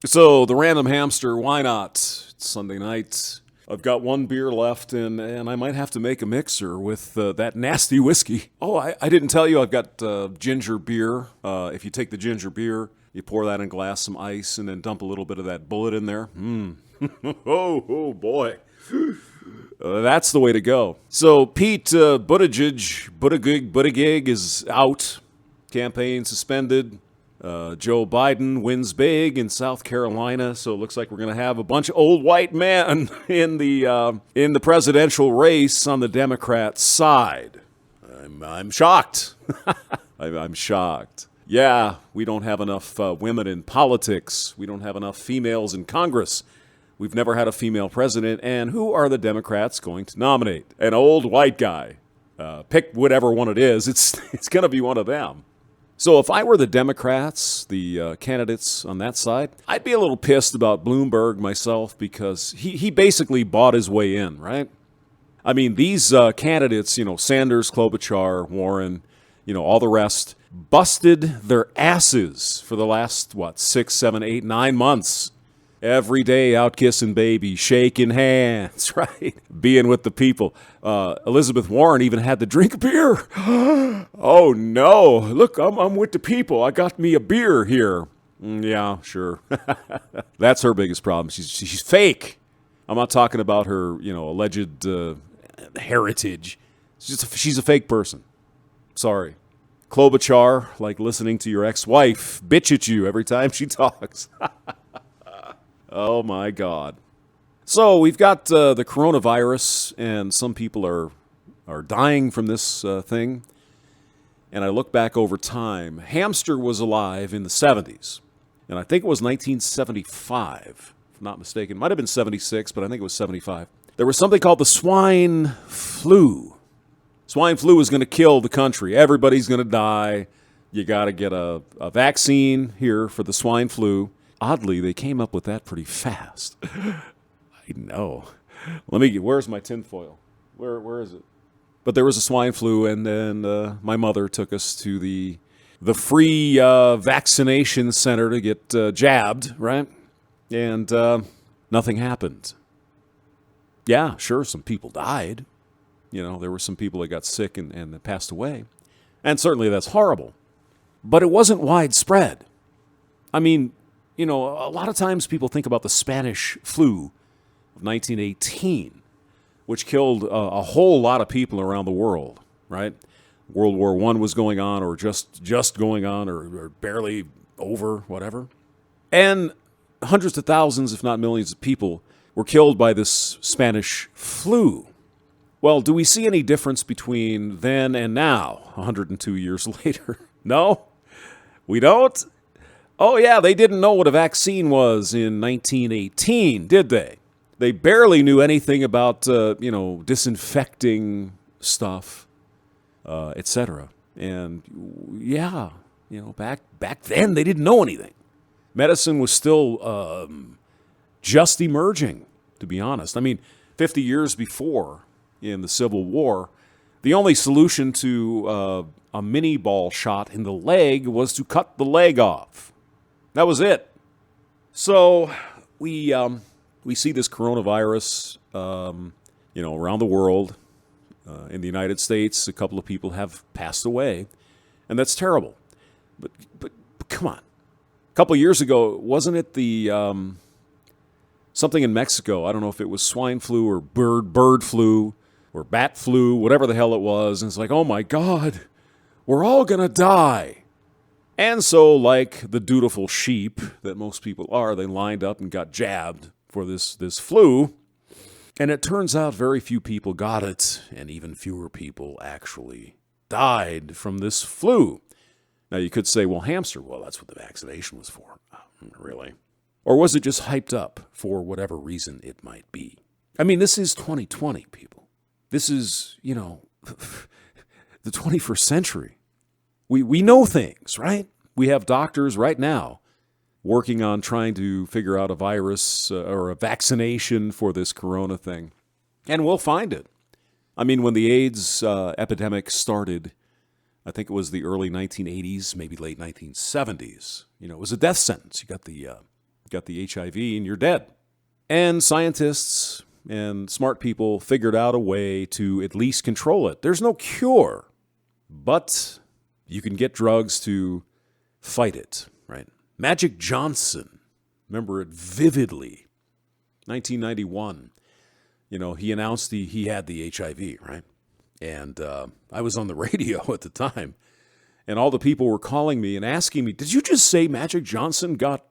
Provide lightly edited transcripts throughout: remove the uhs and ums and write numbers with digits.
So, the random hamster, why not? It's Sunday night. I've got one beer left, and I might have to make a mixer with that nasty whiskey. Oh, I didn't tell you I've got ginger beer. If you take the ginger beer, you pour that in a glass, some ice, and then dump a little bit of that bullet in there. Oh boy. That's the way to go. So, Pete Buttigieg is out. Campaign suspended. Joe Biden wins big in South Carolina, so it looks like we're going to have a bunch of old white men in the presidential race on the Democrat side. I'm shocked. I'm shocked. Yeah, we don't have enough women in politics. We don't have enough females in Congress. We've never had a female president, and who are the Democrats going to nominate? An old white guy. Pick whatever one it is. It's going to be one of them. So if I were the Democrats, the candidates on that side, I'd be a little pissed about Bloomberg myself because he basically bought his way in, right? I mean, these candidates, Sanders, Klobuchar, Warren, all the rest, busted their asses for the last, 6, 7, 8, 9 months. Every day out kissing baby, shaking hands, right? Being with the people. Elizabeth Warren even had to drink a beer. Oh no! Look, I'm with the people. I got me a beer here. Yeah, sure. That's her biggest problem. She's fake. I'm not talking about her, alleged heritage. She's a fake person. Sorry. Klobuchar, like listening to your ex-wife bitch at you every time she talks. Oh my God. So we've got the coronavirus, and some people are dying from this thing. And I look back over time. Hamster was alive in the 70s, and I think it was 1975, if I'm not mistaken. It might have been 76, but I think it was 75. There was something called the swine flu. Swine flu is going to kill the country. Everybody's going to die. You got to get a vaccine here for the swine flu. Oddly, they came up with that pretty fast. I know. Where's my tinfoil? Where is it? But there was a swine flu, and then my mother took us to the free vaccination center to get jabbed, right? And nothing happened. Yeah, sure, some people died. There were some people that got sick and passed away. And certainly that's horrible. But it wasn't widespread. I mean, a lot of times people think about the Spanish flu of 1918, which killed a whole lot of people around the world, right? World War I was going on, or just going on, or barely over, whatever. And hundreds of thousands, if not millions of people were killed by this Spanish flu. Well, do we see any difference between then and now, 102 years later? No? We don't? Oh, yeah, they didn't know what a vaccine was in 1918, did they? They barely knew anything about, disinfecting stuff, etc. And, yeah, back then they didn't know anything. Medicine was still just emerging, to be honest. I mean, 50 years before, in the Civil War, the only solution to a mini ball shot in the leg was to cut the leg off. That was it. So we see this coronavirus, around the world. In the United States, a couple of people have passed away, and that's terrible. But come on, a couple of years ago, wasn't it the something in Mexico? I don't know if it was swine flu or bird flu or bat flu, whatever the hell it was. And it's like, oh my God, we're all gonna die. And so, like the dutiful sheep that most people are, they lined up and got jabbed for this flu. And it turns out very few people got it, and even fewer people actually died from this flu. Now, you could say, well, hamster, that's what the vaccination was for. Really? Or was it just hyped up for whatever reason it might be? I mean, this is 2020, people. This is, the 21st century. We know things, right? We have doctors right now working on trying to figure out a virus or a vaccination for this corona thing. And we'll find it. I mean, when the AIDS epidemic started, I think it was the early 1980s, maybe late 1970s, it was a death sentence. You got the got the HIV and you're dead. And scientists and smart people figured out a way to at least control it. There's no cure, but you can get drugs to fight it, right? Magic Johnson, remember it vividly. 1991, he announced he had the HIV, right? And I was on the radio at the time, and all the people were calling me and asking me, did you just say Magic Johnson got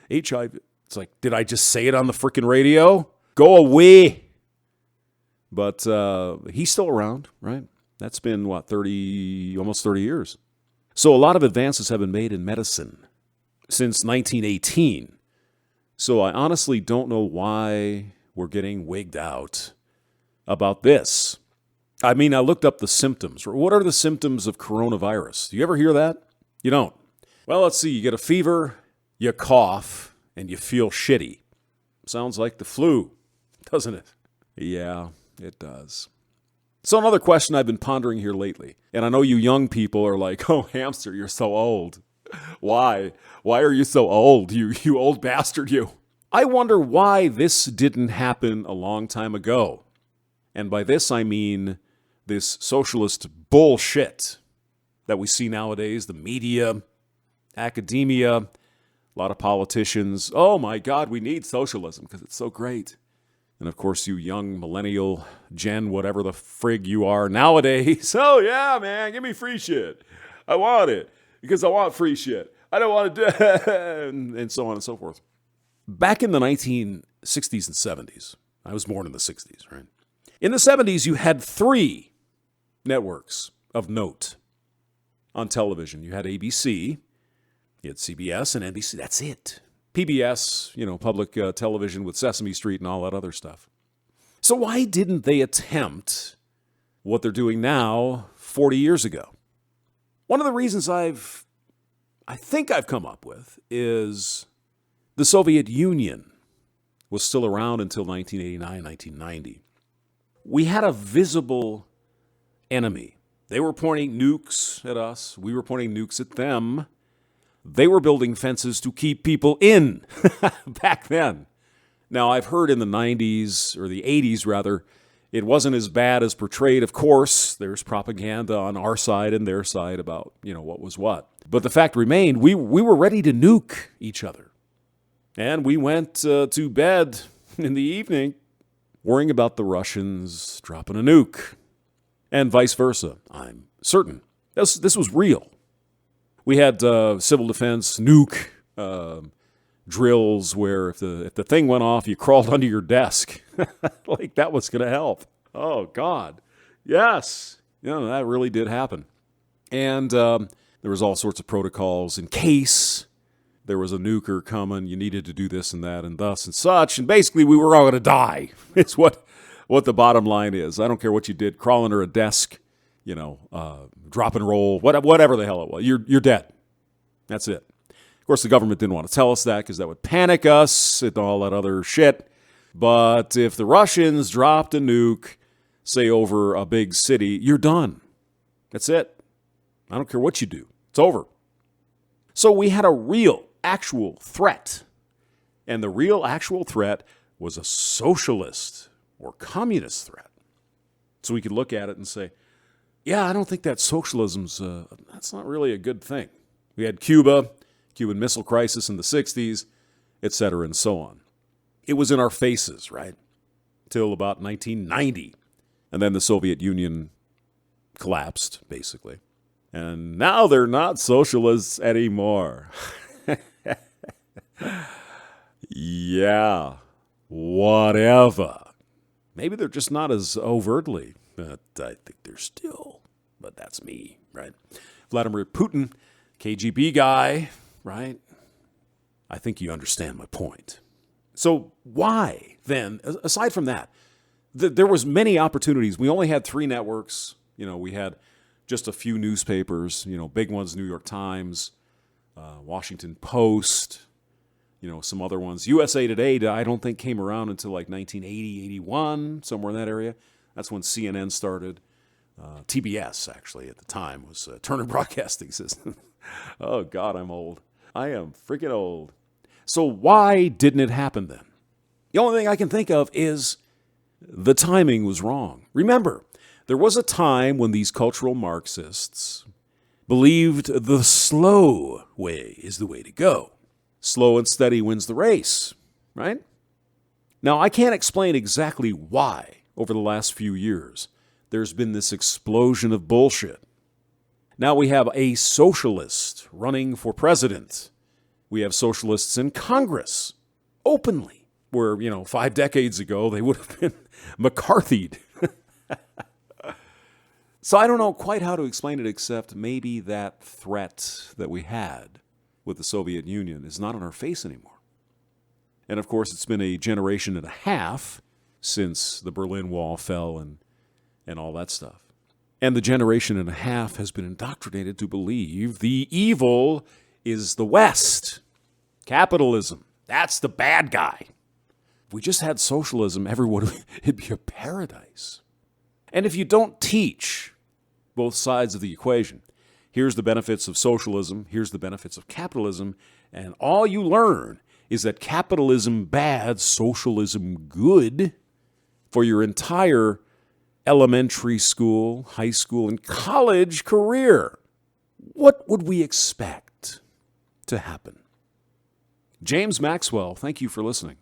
HIV? It's like, did I just say it on the freaking radio? Go away. But he's still around, right? That's been, almost 30 years. So a lot of advances have been made in medicine since 1918. So I honestly don't know why we're getting wigged out about this. I mean, I looked up the symptoms. What are the symptoms of coronavirus? Do you ever hear that? You don't. Well, let's see. You get a fever, you cough, and you feel shitty. Sounds like the flu, doesn't it? Yeah, it does. So another question I've been pondering here lately, and I know you young people are like, oh, Hamster, you're so old. Why? Why are you so old, you old bastard, you? I wonder why this didn't happen a long time ago. And by this, I mean this socialist bullshit that we see nowadays, the media, academia, a lot of politicians. Oh my God, we need socialism because it's so great. And of course, you young millennial, gen, whatever the frig you are nowadays. Oh yeah, man, give me free shit. I want it because I want free shit. I don't want to do it, and so on and so forth. Back in the 1960s and 70s, I was born in the 60s, right? In the 70s, you had 3 networks of note on television. You had ABC, you had CBS and NBC. That's it. PBS, public television with Sesame Street and all that other stuff. So why didn't they attempt what they're doing now 40 years ago? One of the reasons I think I've come up with is the Soviet Union was still around until 1989, 1990. We had a visible enemy. They were pointing nukes at us. We were pointing nukes at them. They were building fences to keep people in back then. Now, I've heard in the 90s, or the 80s rather, it wasn't as bad as portrayed. Of course, there's propaganda on our side and their side about, what was what. But the fact remained, we were ready to nuke each other. And we went to bed in the evening worrying about the Russians dropping a nuke. And vice versa, I'm certain. This was real. We had civil defense nuke drills where if the thing went off, you crawled under your desk. Like that was going to help. Oh, God. Yes. That really did happen. And there was all sorts of protocols in case there was a nuker coming. You needed to do this and that and thus and such. And basically, we were all going to die. It's what the bottom line is. I don't care what you did. Crawl under a desk, drop and roll, whatever the hell it was. You're dead. That's it. Of course, the government didn't want to tell us that because that would panic us and all that other shit. But if the Russians dropped a nuke, say over a big city, you're done. That's it. I don't care what you do. It's over. So we had a real, actual threat. And the real, actual threat was a socialist or communist threat. So we could look at it and say, yeah, I don't think that socialism's, that's not really a good thing. We had Cuban Missile Crisis in the 60s, et cetera, and so on. It was in our faces, right? Till about 1990. And then the Soviet Union collapsed, basically. And now they're not socialists anymore. Yeah, whatever. Maybe they're just not as overtly, but I think they're still. But that's me, right? Vladimir Putin, KGB guy, right? I think you understand my point. So why then, aside from that, there was many opportunities. We only had 3 networks. We had just a few newspapers, big ones, New York Times, Washington Post, some other ones. USA Today, I don't think came around until like 1980, 81, somewhere in that area. That's when CNN started. TBS, actually, at the time, was Turner Broadcasting System. Oh, God, I'm old. I am freaking old. So why didn't it happen then? The only thing I can think of is the timing was wrong. Remember, there was a time when these cultural Marxists believed the slow way is the way to go. Slow and steady wins the race, right? Now, I can't explain exactly why over the last few years there's been this explosion of bullshit. Now we have a socialist running for president. We have socialists in Congress, openly, where, 5 decades ago they would have been McCarthy'd. So I don't know quite how to explain it, except maybe that threat that we had with the Soviet Union is not on our face anymore. And of course, it's been a generation and a half since the Berlin Wall fell and all that stuff. And the generation and a half has been indoctrinated to believe the evil is the West. Capitalism, that's the bad guy. If we just had socialism, it'd be a paradise. And if you don't teach both sides of the equation, here's the benefits of socialism, here's the benefits of capitalism, and all you learn is that capitalism bad, socialism good for your entire elementary school, high school, and college career. What would we expect to happen? James Maxwell, thank you for listening.